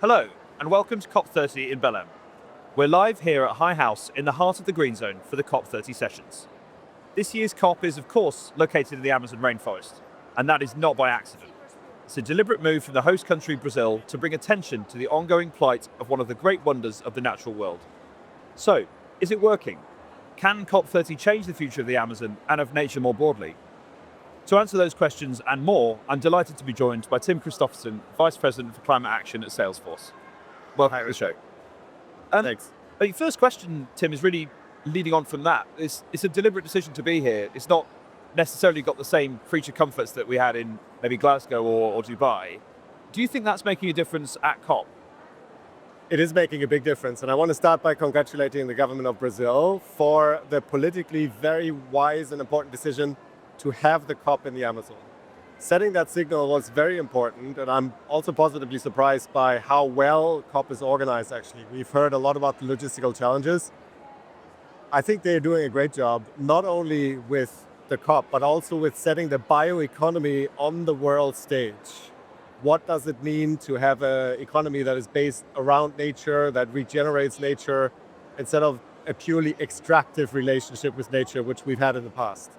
Hello, and welcome to COP30 in Belém. We're live here at High House in the heart of the Green Zone for the COP30 Sessions. This year's COP is, of course, located in the Amazon rainforest, and that is not by accident. It's a deliberate move from the host country, Brazil, to bring attention to the ongoing plight of one of the great wonders of the natural world. So, is it working? Can COP30 change the future of the Amazon and of nature more broadly? To answer those questions and more, I'm delighted to be joined by Tim Christophersen, Vice President for Climate Action at Salesforce. Welcome to the show. Thanks. The first question, Tim, is really leading on from that. It's a deliberate decision to be here. It's not necessarily got the same creature comforts that we had in maybe Glasgow or Dubai. Do you think that's making a difference at COP? It is making a big difference, and I want to start by congratulating the government of Brazil for the politically very wise and important decision to have the COP in the Amazon. Setting that signal was very important, and I'm also positively surprised by how well COP is organized, actually. We've heard a lot about the logistical challenges. I think they're doing a great job, not only with the COP, but also with setting the bioeconomy on the world stage. What does it mean to have an economy that is based around nature, that regenerates nature, instead of a purely extractive relationship with nature, which we've had in the past?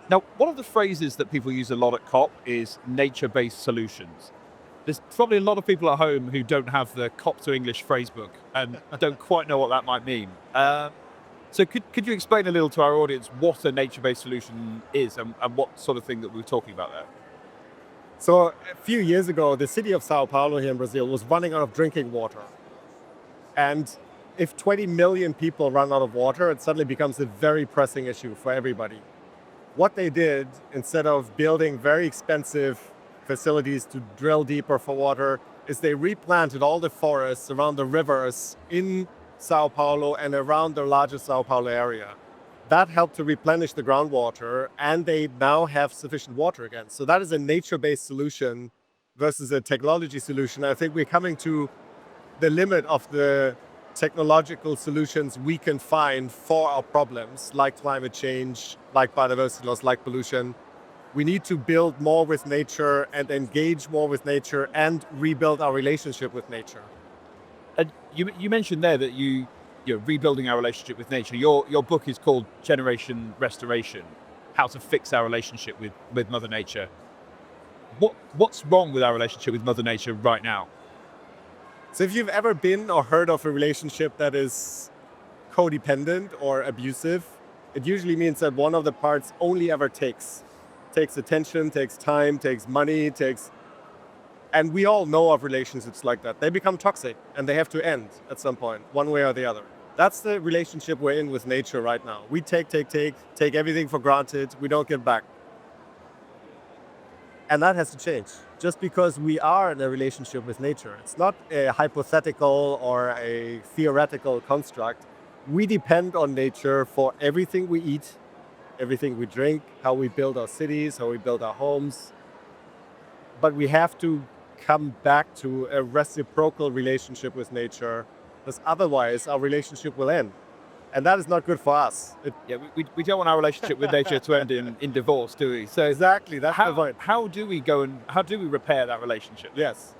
Now, one of the phrases that people use a lot at COP is nature-based solutions. There's probably a lot of people at home who don't have the COP to English phrasebook and don't quite know what that might mean. So could you explain a little to our audience what a nature-based solution is and what sort of thing that we're talking about there? So a few years ago, the city of São Paulo here in Brazil was running out of drinking water. And if 20 million people run out of water, it suddenly becomes a very pressing issue for everybody. What they did, instead of building very expensive facilities to drill deeper for water, is they replanted all the forests around the rivers in São Paulo and around the larger São Paulo area. That helped to replenish the groundwater, and they now have sufficient water again. So that is a nature-based solution versus a technology solution. I think we're coming to the limit of the technological solutions we can find for our problems, like climate change, like biodiversity loss, like pollution. We need to build more with nature and engage more with nature and rebuild our relationship with nature. And you mentioned there that you're rebuilding our relationship with nature. Your book is called Generation Restoration: How to Fix Our Relationship with Mother Nature. What's wrong with our relationship with Mother Nature right now? So if you've ever been or heard of a relationship that is codependent or abusive, it usually means that one of the parts only ever takes attention, takes time, takes money, and we all know of relationships like that. They become toxic and they have to end at some point, one way or the other. That's the relationship we're in with nature right now. We take everything for granted, we don't give back. And that has to change. Just because we are in a relationship with nature, it's not a hypothetical or a theoretical construct. We depend on nature for everything we eat, everything we drink, how we build our cities, how we build our homes. But we have to come back to a reciprocal relationship with nature, because otherwise our relationship will end. And that is not good for us. We don't want our relationship with nature to end in divorce, do we? So Exactly, that's the point. how do we repair that relationship? Yes.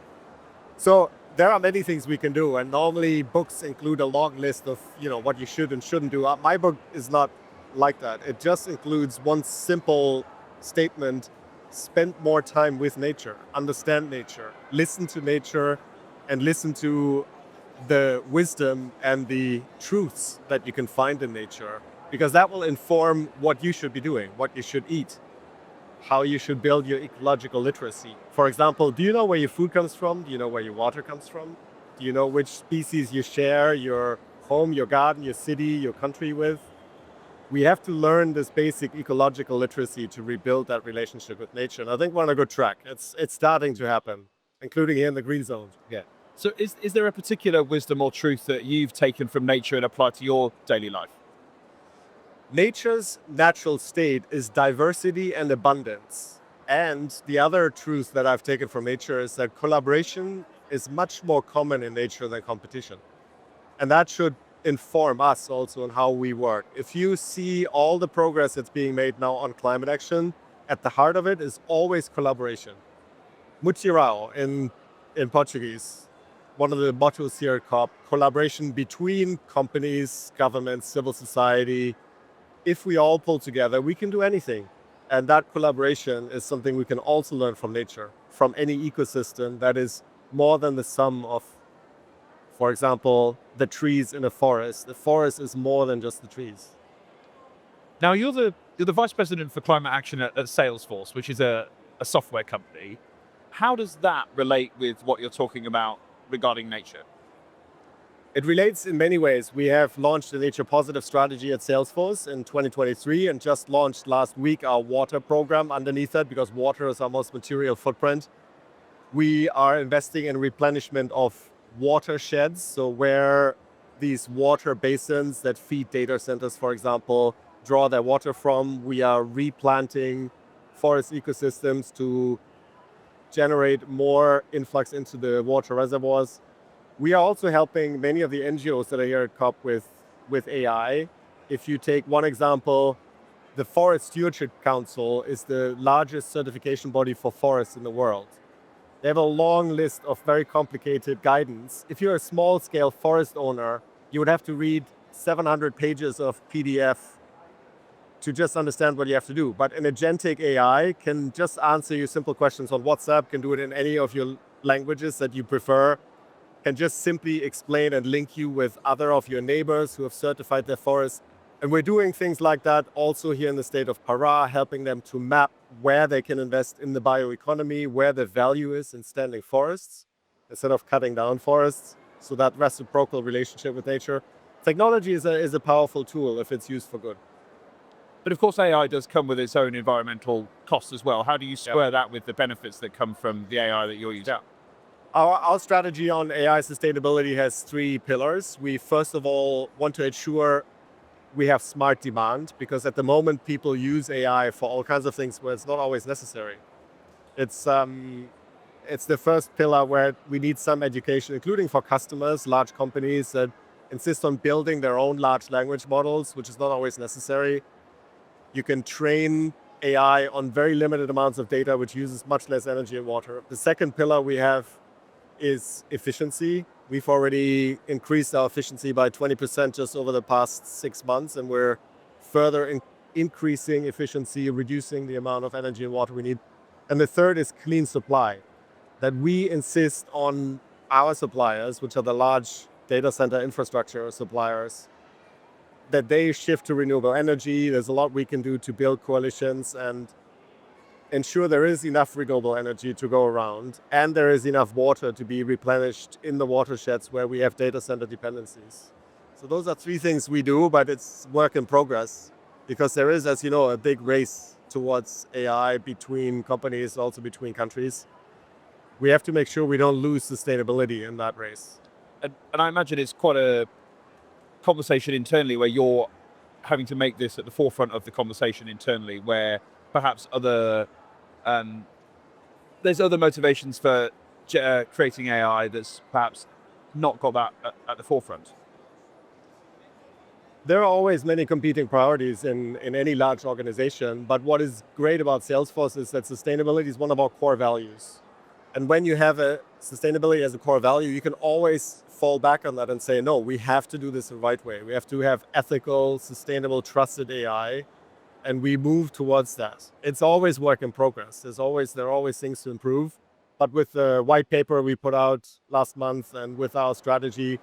So there are many things we can do, and normally books include a long list of what you should and shouldn't do. My book is not like that. It just includes one simple statement: spend more time with nature, understand nature, listen to nature, and listen to the wisdom and the truths that you can find in nature, because that will inform what you should be doing, what you should eat, how you should build your ecological literacy. For example, do you know where your food comes from? Do you know where your water comes from? Do you know which species you share your home, your garden, your city, your country with? We have to learn this basic ecological literacy to rebuild that relationship with nature. And I think we're on a good track. It's starting to happen, including here in the Green Zone. Yeah. So is there a particular wisdom or truth that you've taken from nature and applied to your daily life? Nature's natural state is diversity and abundance. And the other truth that I've taken from nature is that collaboration is much more common in nature than competition. And that should inform us also on how we work. If you see all the progress that's being made now on climate action, at the heart of it is always collaboration. Mutirão in Portuguese. one of the mottos here at COP, collaboration between companies, governments, civil society. If we all pull together, we can do anything. And that collaboration is something we can also learn from nature, from any ecosystem that is more than the sum of, for example, the trees in a forest. The forest is more than just the trees. Now, you're the vice president for climate action at Salesforce, which is a software company. How does that relate with what you're talking about regarding nature? It relates in many ways. We have launched a nature positive strategy at Salesforce in 2023 and just launched last week our water program underneath that, because water is our most material footprint. We are investing in replenishment of watersheds, so where these water basins that feed data centers, for example, draw their water from, we are replanting forest ecosystems to generate more influx into the water reservoirs. We are also helping many of the NGOs that are here at COP with AI. If you take one example, the Forest Stewardship Council is the largest certification body for forests in the world. They have a long list of very complicated guidance. If you're a small-scale forest owner, you would have to read 700 pages of PDF to just understand what you have to do. But an agentic AI can just answer you simple questions on WhatsApp, can do it in any of your languages that you prefer, can just simply explain and link you with other of your neighbors who have certified their forests. And we're doing things like that also here in the state of Pará, helping them to map where they can invest in the bioeconomy, where the value is in standing forests, instead of cutting down forests. So that reciprocal relationship with nature. Technology is a powerful tool if it's used for good. But of course, AI does come with its own environmental costs as well. How do you square that with the benefits that come from the AI that you're using? Our strategy on AI sustainability has 3 pillars. We first of all want to ensure we have smart demand, because at the moment people use AI for all kinds of things where it's not always necessary. It's the first pillar where we need some education, including for customers, large companies that insist on building their own large language models, which is not always necessary. You can train AI on very limited amounts of data, which uses much less energy and water. The second pillar we have is efficiency. We've already increased our efficiency by 20% just over the past 6 months, and we're further increasing efficiency, reducing the amount of energy and water we need. And the third is clean supply, that we insist on our suppliers, which are the large data center infrastructure suppliers, that they shift to renewable energy. There's a lot we can do to build coalitions and ensure there is enough renewable energy to go around, and there is enough water to be replenished in the watersheds where we have data center dependencies. So those are 3 things we do, but it's work in progress, because there is, as you know, a big race towards AI between companies, also between countries. We have to make sure we don't lose sustainability in that race. And I imagine it's quite a conversation internally where you're having to make this at the forefront of the conversation internally, where perhaps there's other motivations for creating AI that's perhaps not got that at the forefront. There are always many competing priorities in any large organization, but what is great about Salesforce is that sustainability is one of our core values. And when you have a sustainability as a core value, you can always fall back on that and say, no, we have to do this the right way. We have to have ethical, sustainable, trusted AI, and we move towards that. It's always work in progress. There are always things to improve. But with the white paper we put out last month and with our strategy,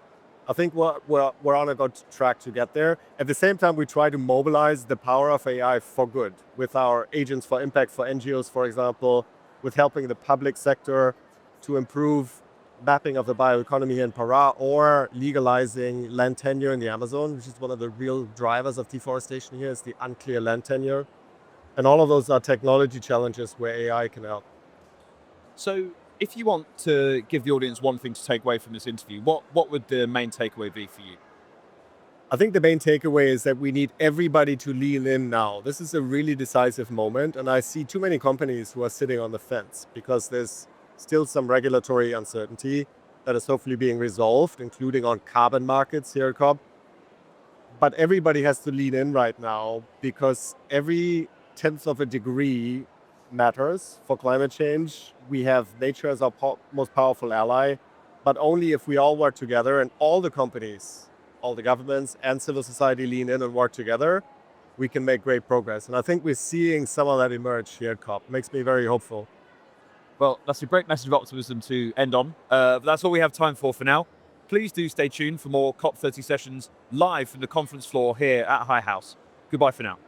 I think we're on a good track to get there. At the same time, we try to mobilize the power of AI for good with our agents for impact for NGOs, for example, with helping the public sector to improve mapping of the bioeconomy in Pará, or legalizing land tenure in the Amazon, which is one of the real drivers of deforestation here, is the unclear land tenure. And all of those are technology challenges where AI can help. So if you want to give the audience one thing to take away from this interview, what would the main takeaway be for you? I think the main takeaway is that we need everybody to lean in now. This is a really decisive moment, and I see too many companies who are sitting on the fence because there's still some regulatory uncertainty that is hopefully being resolved, including on carbon markets here at COP. But everybody has to lean in right now, because every 1/10 of a degree matters for climate change. We have nature as our most powerful ally. but only if we all work together and all the companies, all the governments and civil society lean in and work together, we can make great progress. And I think we're seeing some of that emerge here at COP. Makes me very hopeful. Well, that's a great message of optimism to end on. But that's all we have time for now. Please do stay tuned for more COP30 sessions live from the conference floor here at High House. Goodbye for now.